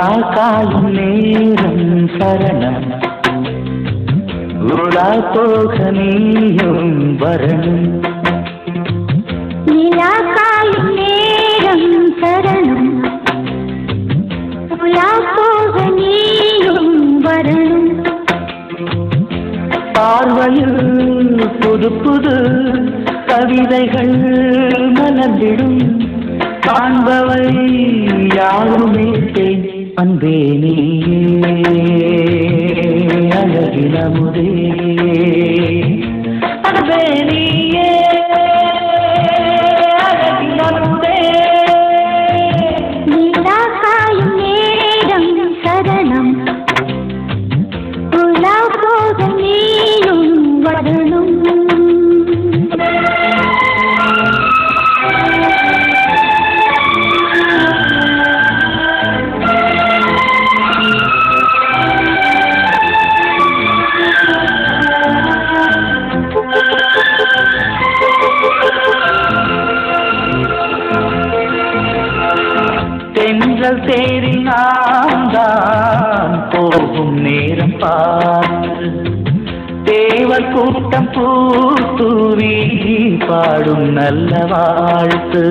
நிலா காயும் நேரம் சரணம் உலா போக நீயும் வரணும் நிலா காயும் நேரம் சரணம் உலா போக நீயும் வரணும் பார்வையில் புது புது கவிதைகள் மலர்ந்திடும் காண்பவை யாருமே அன்பே நீயே அழகின முதே அன்பே நீயே அழகின முதே நிலா காயும் நேரம் சரணம் உலா போக நீயும் வரணும் தென்றல் தேறி நான் தான் போகும் நேரம் பார்த்து தேவர் கூட்டம் பூத்தூவி பாடும் நல்ல வாழ்த்து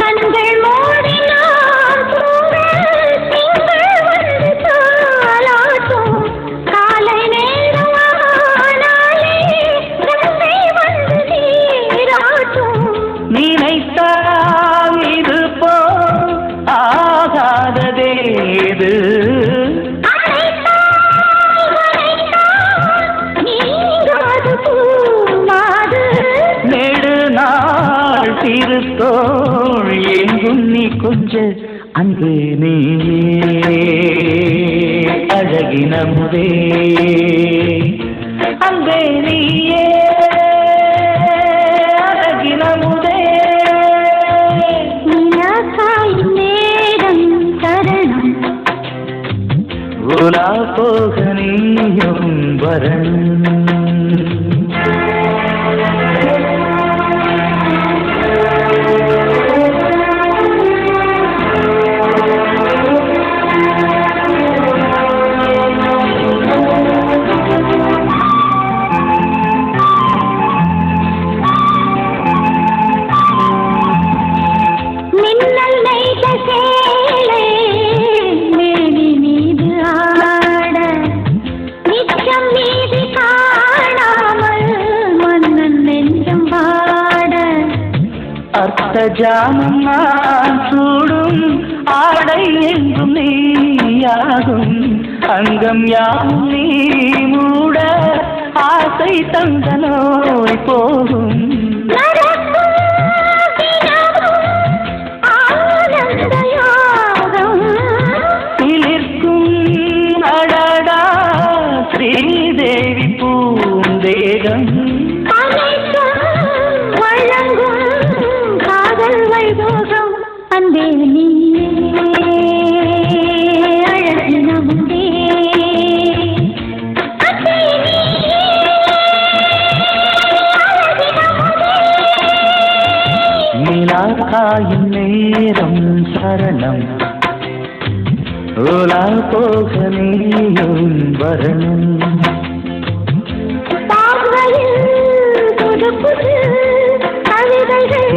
கண்கள் மூடினால் திங்கள் வந்து தாலாட்டும் காலை நேரமானாலே கங்கை வந்து நீராட்டும் நினைத்தால் இது போ ஆகாததேது நெடுநாள் திருத்தோள் எங்கும் நீ கொஞ்ச அன்பு நீயே அழகின முதே அன்பே நீயே அழகின முதே நிலா காயும் நேரம் சரணம் உலா போக நீயும் வரணும் மின்னல் நெய்த சேலை மேனி மீது ஆட நிச்சம் மீது காணாமல் மன்னன் நெஞ்சம் பாட அர்த்த ஜாமம் நான் சூடும் ஆடை என்றும் நீயாகும் அங்கம் யாவும் நீ மூட ஆசை தந்த நோய் போகும் சிலிர்க்கும் அடடா ஸ்ரீதேவி பூந்தேகம் வழங்கும் காதல் வைபோகம் அன்பே நீயே அழகின முதே அன்பே நீயே அழகின முதே நிலா காயும் நேரம் சரணம் உலா போக நீயும் வரணும் பார்வையில் புது புது கவிதைகள்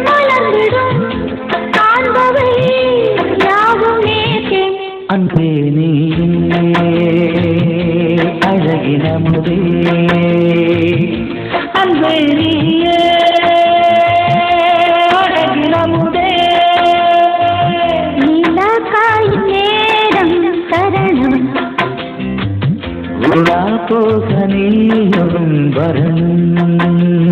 மலர்ந்திடும் காண்பவை யாவும் நேற்றே அன்பே நீயே அழகின முதே அன்பே நீயே அழகின முதே நிலா காயும் நேரம் சரணம் உலா போக நீயும் வரணும்